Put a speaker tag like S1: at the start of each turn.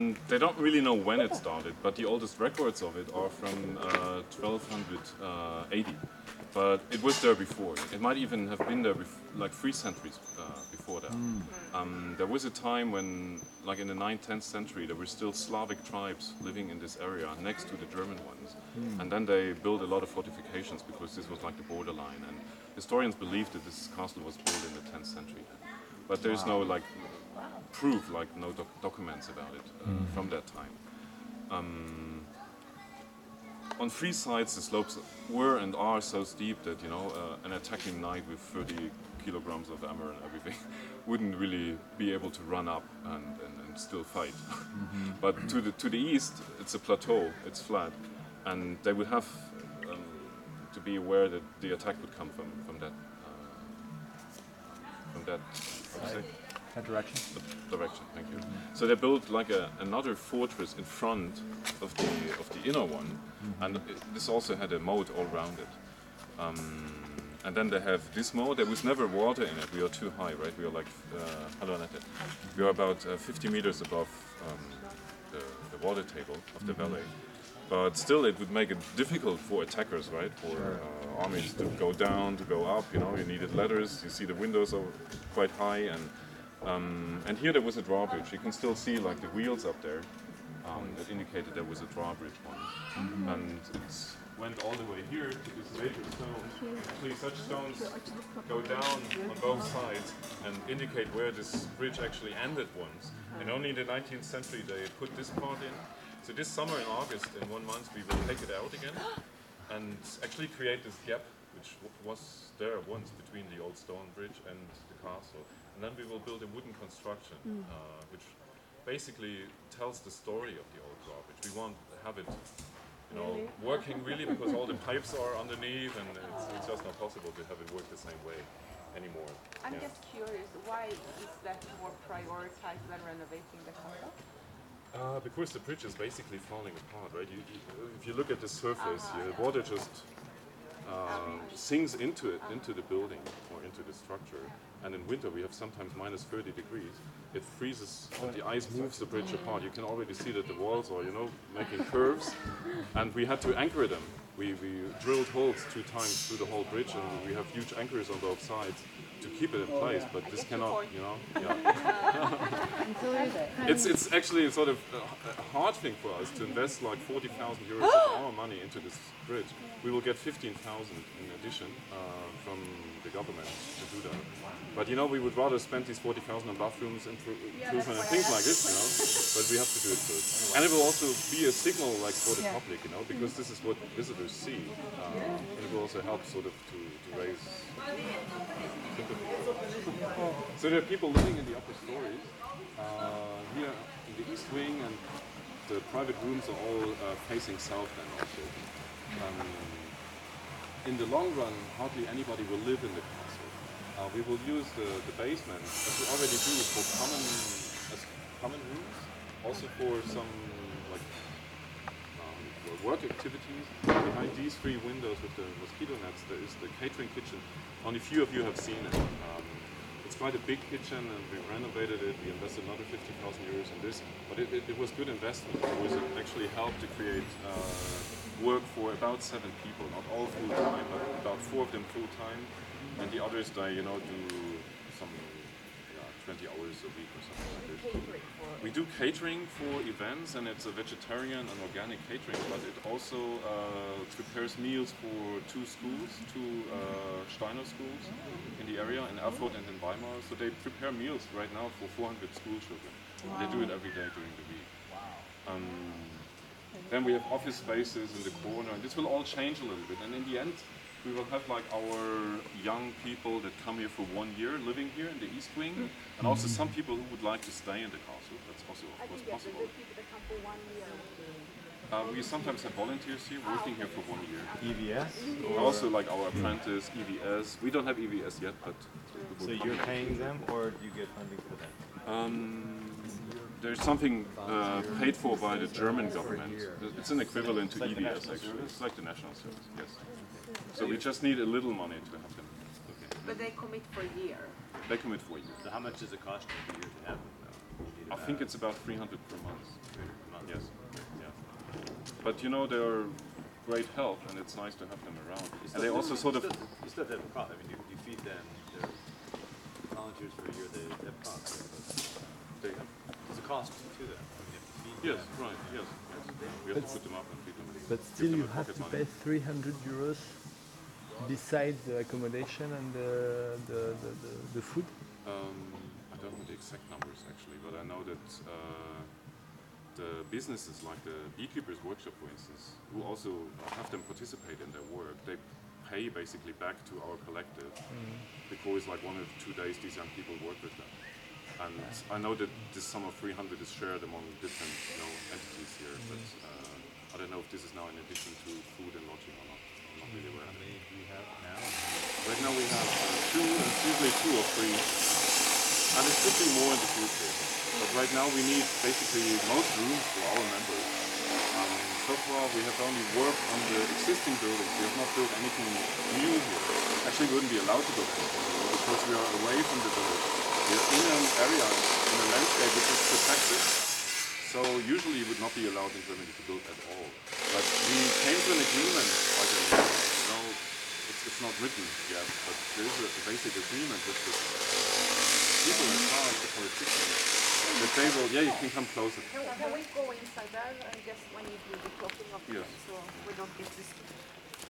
S1: They don't really know when it started, but the oldest records of it are from 1280. But it was there before. It might even have been there like 3 centuries before that. There was a time when, like in the 9th, 10th century, there were still Slavic tribes living in this area next to the German ones. And then they built a lot of fortifications because this was like the borderline. And historians believe that this castle was built in the 10th century. But there is no like proof, like no documents about it from that time. On 3 sides, the slopes were and are so steep that an attacking knight with 30 kilograms of armor and everything wouldn't really be able to run up and still fight. But to the east, it's a plateau, it's flat, and they would have to be aware that the attack would come from that how to say?
S2: That direction?
S1: The direction, thank you. So they built like another fortress in front of the inner one, and this also had a moat all around it. And then they have this moat. There was never water in it. We are too high, right? We are like we are about 50 meters above the water table of the valley. But still, it would make it difficult for attackers, right? For armies to go down, to go up. You needed ladders. You see the windows are quite high, and here there was a drawbridge. You can still see like the wheels up there that indicated there was a drawbridge one, and it went all the way here to this later stone. Actually, such stones go down on both sides and indicate where this bridge actually ended once. And only in the 19th century they put this part in. So this summer in August, in 1 month, we will take it out again and actually create this gap which was there once between the old stone bridge and the castle. And then we will build a wooden construction which basically tells the story of the old drawbridge. We won't have it working really because all the pipes are underneath and it's just not possible to have it work the same way anymore.
S3: I'm just curious, why is that more prioritized than renovating the castle?
S1: Because the bridge is basically falling apart, right? If you look at the surface here, the water just sinks into the building or into the structure. And in winter we have sometimes minus 30 degrees. It freezes and the ice moves the bridge apart. You can already see that the walls are, making curves. And we had to anchor them. We drilled holes 2 times through the whole bridge, and we have huge anchors on both sides to keep it in place, but this cannot, It's actually a sort of a hard thing for us to invest like 40,000 euros of our money into this bridge. We will get 15,000 in addition from the government to do that. But we would rather spend these 40,000 on bathrooms, improvement and things like this, but we have to do it first. And it will also be a signal like for the public, because this is what visitors see. And it will also help sort of to raise sympathy. So there are people living in the upper stories. Here in the east wing, and the private rooms are all facing south then also. In the long run, hardly anybody will live in the castle. We will use the basement, as we already do, for common rooms, also for some work activities. Behind these 3 windows with the mosquito nets, there is the catering kitchen. Only few of you have seen it. It's quite a big kitchen, and we renovated it. We invested another 50,000 euros in this, but it was good investment because it actually helped to create work for about 7 people, not all full time, but about 4 of them full time, and the others they do some 20 hours a week or something like this. We do catering for events, and it's a vegetarian and organic catering, but it also prepares meals for 2 schools, 2 Steiner schools in the area, in Erfurt and in Weimar. So they prepare meals right now for 400 school children. Wow. They do it every day during the week. Wow. Then we have office spaces in the corner, and this will all change a little bit. And in the end, we will have like our young people that come here for 1 year living here in the East Wing, and also some people who would like to stay in the castle. That's also, of course, possible. We sometimes have volunteers here working here for 1 year.
S2: EVS?
S1: Also like our apprentice, EVS. We don't have EVS yet, but...
S2: So you're paying them, or do you get funding for them?
S1: There's something paid for by the German government. It's an equivalent to EVS actually. It's like the national service, yes. So we just need a little money to have them. Okay.
S3: But they commit for a year?
S1: They commit for a year.
S4: So how much does it cost you a year to have them?
S1: I think it's about 300 per month. Yes. Yeah. But you know, they are great help, and it's nice to have them around. And they also sort of.
S2: You still have a cost. I mean, you feed them. They're volunteers for a year. They have costs.
S1: They have.
S2: There's a cost to them. I mean, you have to feed
S1: Yes,
S2: them.
S1: right. Yes. We have to put them up and feed them.
S4: But
S1: give
S4: still,
S1: them
S4: you
S1: a
S4: have
S1: pocket
S4: to
S1: money.
S4: pay 300 euros besides the accommodation and the food.
S1: I don't know the exact numbers actually, but I know that the businesses like the beekeepers workshop, for instance, who also have them participate in their work, they pay basically back to our collective because like 1 or 2 days these young people work with them. And I know that this sum of 300 is shared among different entities here, but I don't know if this is now in addition to food and lodging or not. I'm not really aware.
S2: How many do you have now?
S1: Right now we have 2, and it's usually 2 or 3. And it could be more in the future. But right now we need basically most rooms for our members. So far we have only worked on the existing buildings. We have not built anything new here. Actually we wouldn't be allowed to build anything new because we are away from the village. We are in an area, in a landscape which is protected. So usually you would not be allowed in Germany to build at all. But we came to an agreement, like it's not written yet, but there is a basic agreement with the people in charge, the politicians, that they will, you can come closer.
S3: Can we go inside there and just when you do the clocking of the
S1: Yes.
S3: so we don't get this